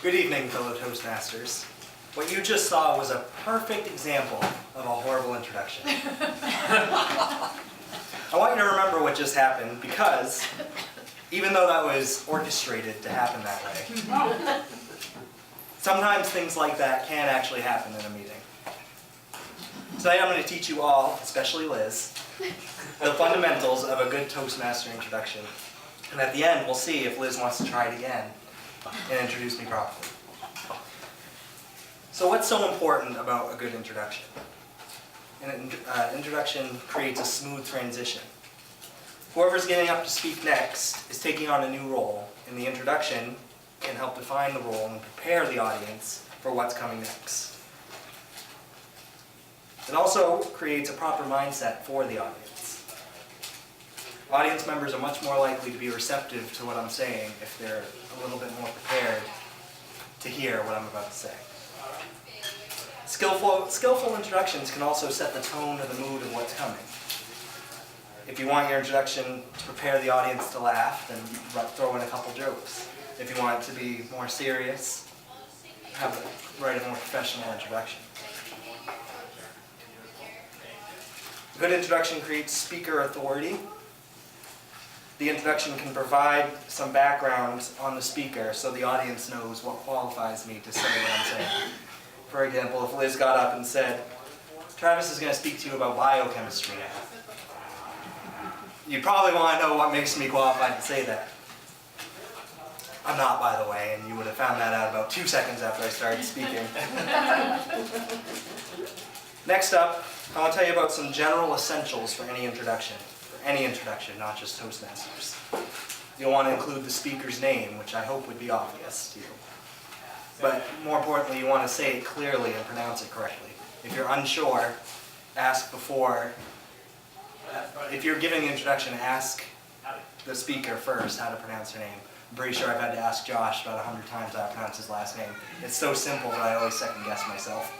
Good evening, fellow Toastmasters. What you just saw was a perfect example of a horrible introduction. I want you to remember what just happened because, even though that was orchestrated to happen that way, sometimes things like that can actually happen in a meeting. Tonight I'm going to teach you all, especially Liz, the fundamentals of a good Toastmaster introduction. And at the end, we'll see if Liz wants to try it again and introduce me properly. So what's so important about a good introduction? An introduction creates a smooth transition. Whoever's getting up to speak next is taking on a new role, and the introduction can help define the role and prepare the audience for what's coming next. It also creates a proper mindset for the audience. Audience members are much more likely to be receptive to what I'm saying if they're a little bit more prepared to hear what I'm about to say. Skillful introductions can also set the tone or the mood of what's coming. If you want your introduction to prepare the audience to laugh, then throw in a couple jokes. If you want it to be more serious, write a more professional introduction. A good introduction creates speaker authority. The introduction can provide some background on the speaker so the audience knows what qualifies me to say what I'm saying. For example, if Liz got up and said, Travis is going to speak to you about biochemistry now, you'd probably want to know what makes me qualified to say that. I'm not, by the way, and you would have found that out about 2 seconds after I started speaking. Next up, I want to tell you about some general essentials for any introduction. For any introduction, not just Toastmasters. You'll want to include the speaker's name, which I hope would be obvious to you. But more importantly, you want to say it clearly and pronounce it correctly. If you're unsure, ask before. If you're giving an introduction, ask the speaker first how to pronounce their name. I'm pretty sure I've had to ask Josh about 100 times how to pronounce his last name. It's so simple that I always second guess myself.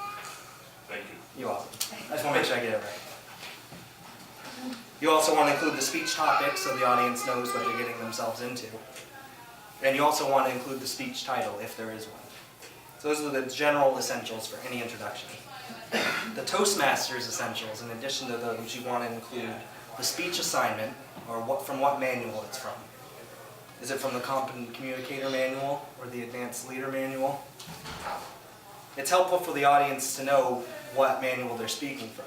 Thank you. You're welcome. I just want to make sure I get it right. You also want to include the speech topic so the audience knows what they're getting themselves into. And you also want to include the speech title if there is one. So those are the general essentials for any introduction. The Toastmasters essentials, in addition to those, you want to include the speech assignment, or from what manual it's from. Is it from the Competent Communicator Manual or the Advanced Leader Manual? It's helpful for the audience to know what manual they're speaking from.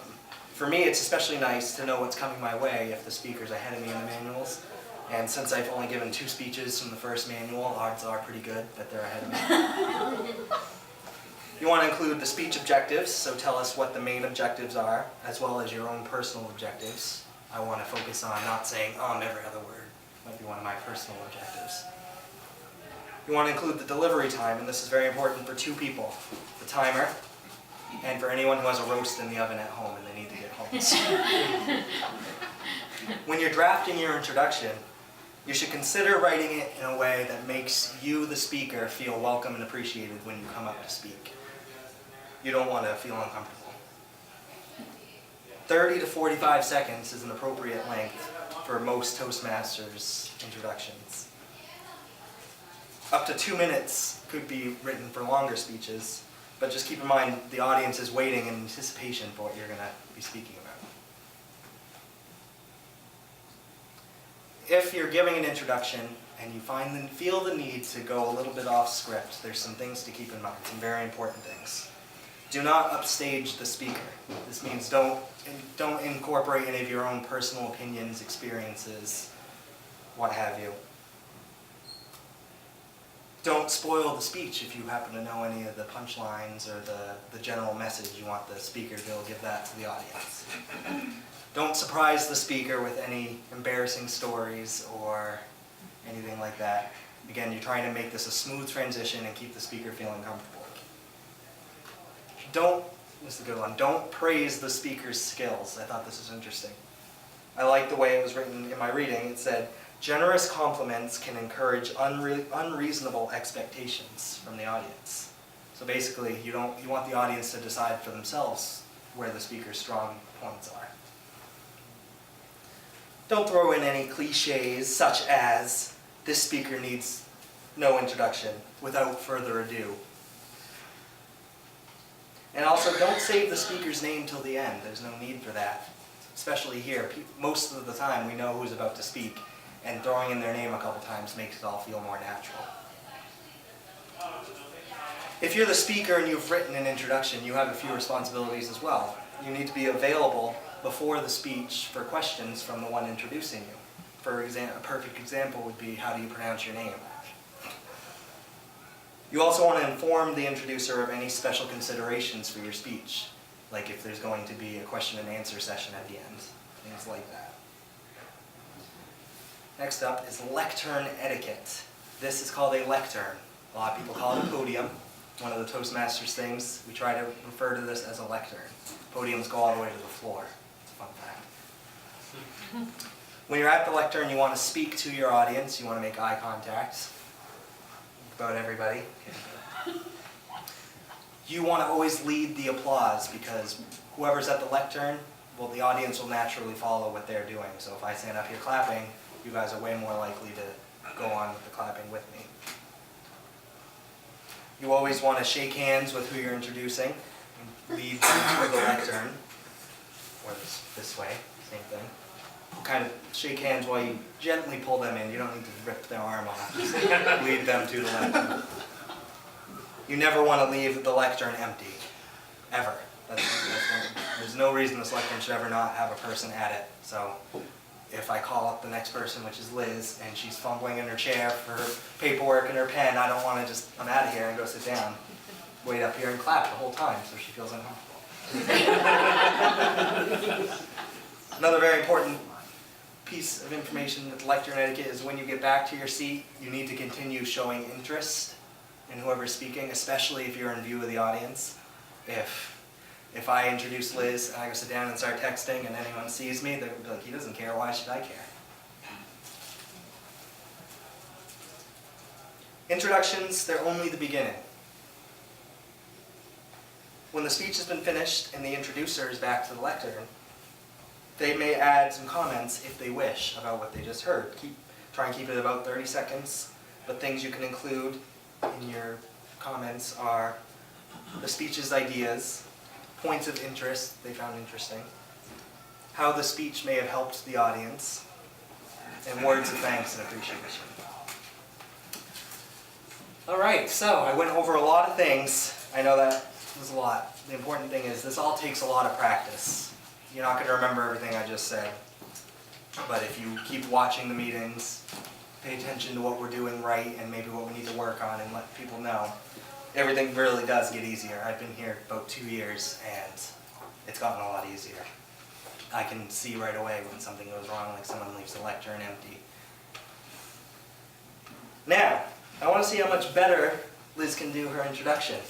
For me, it's especially nice to know what's coming my way if the speaker's ahead of me in the manuals. And since I've only given 2 speeches from the first manual, odds are pretty good that they're ahead of me. You want to include the speech objectives, so tell us what the main objectives are, as well as your own personal objectives. I want to focus on not saying every other word. Might be one of my personal objectives. You want to include the delivery time, and this is very important for 2 people. The timer, and for anyone who has a roast in the oven at home and they need to get home. When you're drafting your introduction, you should consider writing it in a way that makes you, the speaker, feel welcome and appreciated when you come up to speak. You don't want to feel uncomfortable. 30 to 45 seconds is an appropriate length for most Toastmasters introductions. Up to 2 minutes could be written for longer speeches, but just keep in mind the audience is waiting in anticipation for what you're going to be speaking about. If you're giving an introduction and you feel the need to go a little bit off script, there's some things to keep in mind, some very important things. Do not upstage the speaker. This means don't incorporate any of your own personal opinions, experiences, what have you. Don't spoil the speech if you happen to know any of the punchlines or the general message you want the speaker to give that to the audience. Don't surprise the speaker with any embarrassing stories or anything like that. Again, you're trying to make this a smooth transition and keep the speaker feeling comfortable. This is a good one, don't praise the speaker's skills. I thought this was interesting. I like the way it was written in my reading. It said, generous compliments can encourage unreasonable expectations from the audience. So basically, you want the audience to decide for themselves where the speaker's strong points are. Don't throw in any cliches such as, this speaker needs no introduction, without further ado. And also, don't save the speaker's name till the end. There's no need for that. Especially here, most of the time we know who's about to speak, and throwing in their name a couple times makes it all feel more natural. If you're the speaker and you've written an introduction, you have a few responsibilities as well. You need to be available before the speech for questions from the one introducing you. For example, a perfect example would be, how do you pronounce your name? You also want to inform the introducer of any special considerations for your speech, like if there's going to be a question and answer session at the end, things like that. Next up is lectern etiquette. This is called a lectern. A lot of people call it a podium. One of the Toastmasters things, we try to refer to this as a lectern. Podiums go all the way to the floor. It's a fun fact. When you're at the lectern, you want to speak to your audience. You want to make eye contact. About everybody. You want to always lead the applause, because whoever's at the lectern, well, the audience will naturally follow what they're doing. So if I stand up here clapping, you guys are way more likely to go on with the clapping with me. You always want to shake hands with who you're introducing and lead them to the lectern. Or this way, same thing. Kind of shake hands while you gently pull them in. You don't need to rip their arm off. Just lead them to the lectern. You never want to leave the lectern empty. Ever. There's no reason this lectern should ever not have a person at it. So if I call up the next person, which is Liz, and she's fumbling in her chair for her paperwork and her pen, I don't want to just, I'm out of here and go sit down. Wait up here and clap the whole time so she feels uncomfortable. Another very important piece of information with lectern etiquette is, when you get back to your seat, you need to continue showing interest in whoever's speaking, especially if you're in view of the audience. If I introduce Liz and I go sit down and start texting and anyone sees me, they'll be like, he doesn't care, why should I care? Introductions, they're only the beginning. When the speech has been finished and the introducer is back to the lectern, they may add some comments if they wish about what they just heard. Try and keep it about 30 seconds, but things you can include in your comments are the speech's ideas, points of interest they found interesting, how the speech may have helped the audience, and words of thanks and appreciation. All right, so I went over a lot of things. I know that was a lot. The important thing is, this all takes a lot of practice. You're not going to remember everything I just said, but if you keep watching the meetings, pay attention to what we're doing right and maybe what we need to work on, and let people know, everything really does get easier. I've been here about 2 years and it's gotten a lot easier. I can see right away when something goes wrong, like someone leaves the lectern empty. Now, I want to see how much better Liz can do her introduction.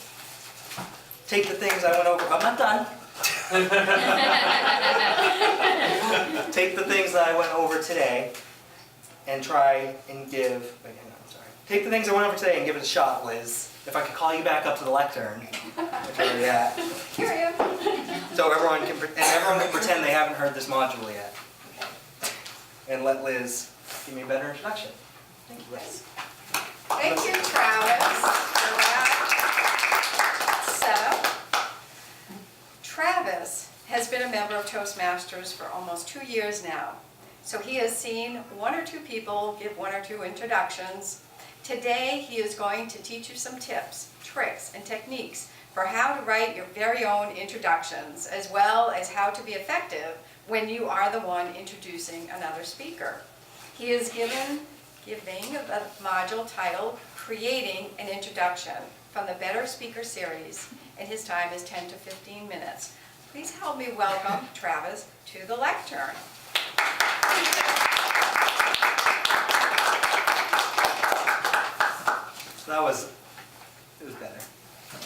Take the things I went over. I'm not done. Take the things that I went over today and try and give, wait, hang on, sorry. Take the things I went over today and give it a shot, Liz. If I could call you back up to the lectern, which where are you at? Here I am. So everyone can pretend they haven't heard this module yet. And let Liz give me a better introduction. Thank you, Liz. Thank you, Travis. So, Travis has been a member of Toastmasters for almost 2 years now. So he has seen 1 or 2 people give 1 or 2 introductions. Today he is going to teach you some tips, tricks, and techniques for how to write your very own introductions, as well as how to be effective when you are the one introducing another speaker. He is giving a module titled Creating an Introduction from the Better Speaker series, and his time is 10 to 15 minutes. Please help me welcome Travis to the lectern. So it was better.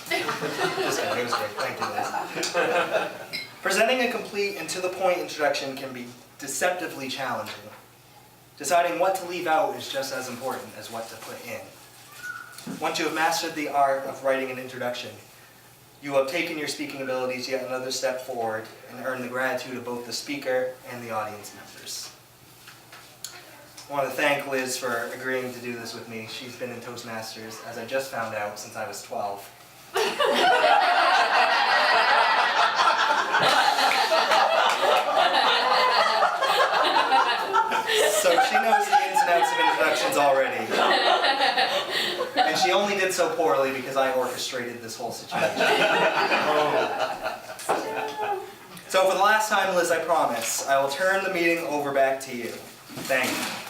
Just kidding, it was great. Thank you, Liz. Presenting a complete and to-the-point introduction can be deceptively challenging. Deciding what to leave out is just as important as what to put in. Once you have mastered the art of writing an introduction, you will have taken your speaking abilities yet another step forward and earned the gratitude of both the speaker and the audience members. I want to thank Liz for agreeing to do this with me. She's been in Toastmasters, as I just found out, since I was 12. So she knows the ins and outs of introductions already. And she only did so poorly because I orchestrated this whole situation. So for the last time, Liz, I promise, I will turn the meeting over back to you. Thank you.